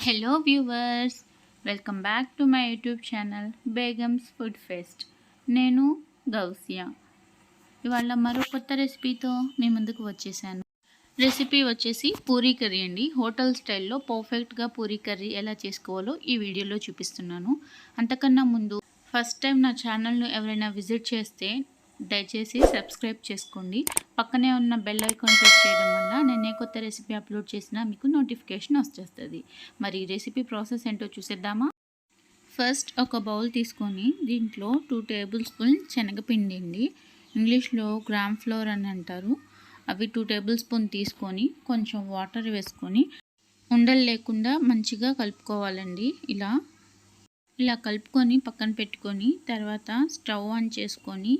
Hello viewers, welcome back to my YouTube channel Begums food fest. నేను గౌసియా. ఇవాళ మరో కొత్త రెసిపీతో మీ ముందుకు వచ్చేసాను. రెసిపీ వచ్చేసి పూరీ కర్రీ అండి. హోటల్ స్టైల్లో పర్ఫెక్ట్గా పూరీ కర్రీ ఎలా చేసుకోవాలో ఈ వీడియోలో చూపిస్తున్నాను. అంతకన్నా ముందు ఫస్ట్ టైం నా ఛానల్ను ఎవరైనా విజిట్ చేస్తే దయచేసి సబ్స్క్రైబ్ చేసుకోండి. పక్కనే ఉన్న బెల్ ఐకాన్ ప్రెస్ చేయడం వల్ల నేను ఏ కొత్త రెసిపీ అప్లోడ్ చేసినా మీకు నోటిఫికేషన్ వచ్చేస్తుంది. మరి ఈ రెసిపీ ప్రాసెస్ ఏంటో చూసేద్దామా? ఫస్ట్ ఒక బౌల్ తీసుకొని దీంట్లో 2 టేబుల్ స్పూన్ శనగపిండి అండి, ఇంగ్లీష్లో గ్రామ్ ఫ్లోర్ అని అంటారు. అవి 2 టేబుల్ స్పూన్ తీసుకొని కొంచెం వాటర్ వేసుకొని ఉండలు లేకుండా మంచిగా కలుపుకోవాలండి. ఇలా కలుపుకొని పక్కన పెట్టుకొని తర్వాత స్టవ్ ఆన్ చేసుకొని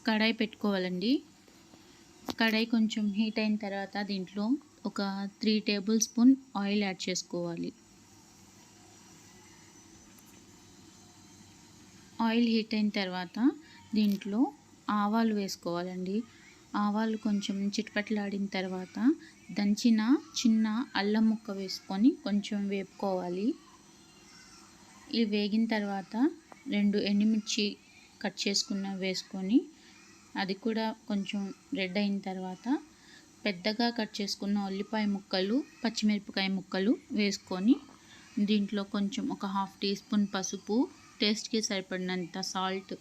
కడాయి పెట్టుకోవాలండి. కడాయి కొంచెం హీట్ అయిన తర్వాత దీంట్లో ఒక 3 టేబుల్ స్పూన్ ఆయిల్ యాడ్ చేసుకోవాలి. ఆయిల్ హీట్ అయిన తర్వాత దీంట్లో ఆవాలు వేసుకోవాలండి. ఆవాలు కొంచెం చిటపటలాడిన తర్వాత దంచిన చిన్న అల్లం ముక్క వేసుకొని కొంచెం వేపుకోవాలి. ఇవి వేగిన తర్వాత 2 ఎండుమిర్చి కట్ చేసుకున్న వేసుకొని అది కూడా కొంచెం రెడ్ అయిన తర్వాత పెద్దగా కట్ చేసుకున్న ఉల్లిపాయ ముక్కలు, పచ్చిమిరపకాయ ముక్కలు వేసుకొని దీంట్లో కొంచెం ఒక 1/2 టీ స్పూన్ పసుపు, టేస్ట్కి సరిపడినంత సాల్ట్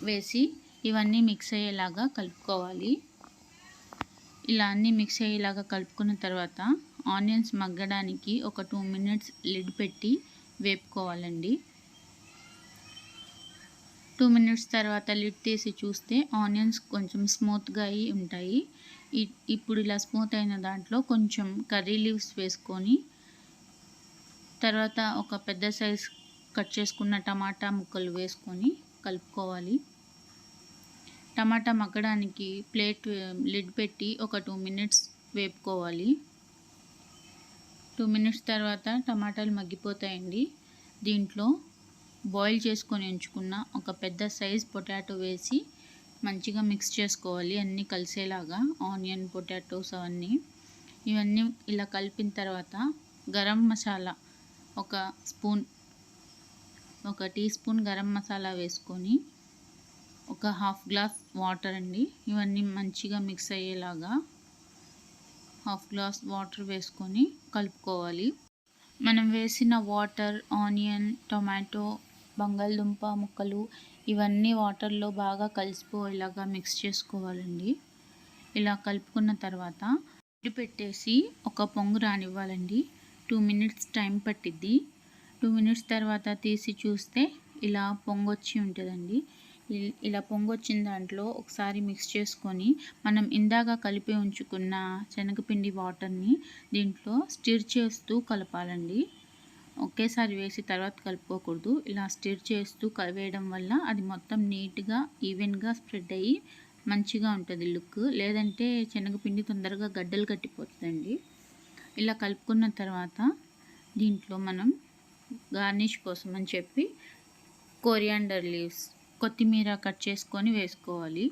వేసి ఇవన్నీ మిక్స్ అయ్యేలాగా కలుపుకోవాలి. ఇలా అన్నీ మిక్స్ అయ్యేలాగా కలుపుకున్న తర్వాత ఆనియన్స్ మగ్గడానికి ఒక 2 మినిట్స్ లిడ్ పెట్టి వేపుకోవాలండి. 2 మినిట్స్ తర్వాత లిడ్ తీసి చూస్తే ఆనియన్స్ కొంచెం స్మూత్గా అయి ఉంటాయి. ఇప్పుడు ఇలా స్మూత్ అయిన దాంట్లో కొంచెం కర్రీ లీవ్స్ వేసుకొని తర్వాత ఒక పెద్ద సైజ్ కట్ చేసుకున్న టమాటా ముక్కలు వేసుకొని కలుపుకోవాలి. టమాటా మగ్గడానికి ప్లేట్ లిడ్ పెట్టి ఒక 2 మినిట్స్ వేపుకోవాలి. 2 మినిట్స్ తర్వాత టమాటాలు మగ్గిపోతాయండి. దీంట్లో బాయిల్ చేసుకొని ఉంచుకున్న ఒక పెద్ద సైజ్ పొటాటో వేసి మంచిగా మిక్స్ చేసుకోవాలి, అన్నీ కలిసేలాగా ఆనియన్, పొటాటోస్ ఇవన్నీ ఇలా కలిపిన తర్వాత గరం మసాలా ఒక టీ స్పూన్ గరం మసాలా వేసుకొని ఒక 1/2 గ్లాస్ వాటర్ అండి, ఇవన్నీ మంచిగా మిక్స్ అయ్యేలాగా 1/2 గ్లాస్ వాటర్ వేసుకొని కలుపుకోవాలి. మనం వేసిన వాటర్, ఆనియన్, టొమాటో, బంగాళదుంప ముక్కలు ఇవన్నీ వాటర్లో బాగా కలిసిపోయేలాగా మిక్స్ చేసుకోవాలండి. ఇలా కలుపుకున్న తర్వాత లిడ్ పెట్టేసి ఒక పొంగు రానివ్వాలండి. 2 మినిట్స్ టైం పట్టిద్ది. 2 మినిట్స్ తర్వాత తీసి చూస్తే ఇలా పొంగొచ్చి ఉంటుందండి. ఇలా పొంగొచ్చిన దాంట్లో ఒకసారి మిక్స్ చేసుకొని మనం ఇందాక కలిపి ఉంచుకున్న శనగపిండి వాటర్ని దీంట్లో స్టిర్ చేస్తూ కలపాలండి. ఒకేసారి వేసి తర్వాత కలుపుకోకూడదు. ఇలా స్టిర్ చేస్తూ వేయడం వల్ల అది మొత్తం నీట్గా ఈవెన్గా స్ప్రెడ్ అయ్యి మంచిగా ఉంటుంది లుక్. లేదంటే శనగపిండి తొందరగా గడ్డలు కట్టిపోతుందండి. ఇలా కలుపుకున్న తర్వాత దీంట్లో మనం గార్నిష్ కోసం అని చెప్పి కొరియాండర్ లీవ్స్, కొత్తిమీర కట్ చేసుకొని వేసుకోవాలి.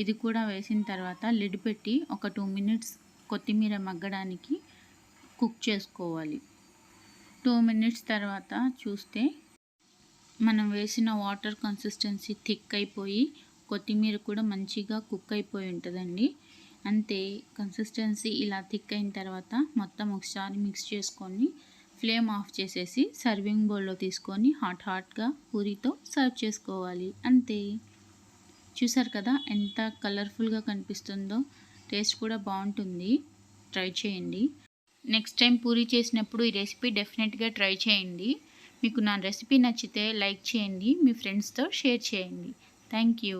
ఇది కూడా వేసిన తర్వాత లిడ్ పెట్టి ఒక 2 మినిట్స్ కొత్తిమీర మగ్గడానికి కుక్ చేసుకోవాలి. 2 మినిట్స్ తర్వాత చూస్తే మనం వేసిన వాటర్ కన్సిస్టెన్సీ థిక్ అయిపోయి కొత్తిమీర కూడా మంచిగా కుక్ అయిపోయి ఉంటుందండి. అంతే, కన్సిస్టెన్సీ ఇలా థిక్ అయిన తర్వాత మొత్తం ఒకసారి మిక్స్ చేసుకొని ఫ్లేమ్ ఆఫ్ చేసేసి సర్వింగ్ బౌల్లో తీసుకొని హాట్గా పూరీతో సర్వ్ చేసుకోవాలి. అంతే, చూసారు కదా ఎంత కలర్ఫుల్గా కనిపిస్తుందో. టేస్ట్ కూడా బాగుంటుంది, ట్రై చేయండి. నెక్స్ట్ టైం పూరీ చేసినప్పుడు ఈ రెసిపీ డెఫినెట్గా ట్రై చేయండి. మీకు నా రెసిపీ నచ్చితే లైక్ చేయండి, మీ ఫ్రెండ్స్తో షేర్ చేయండి. Thank you.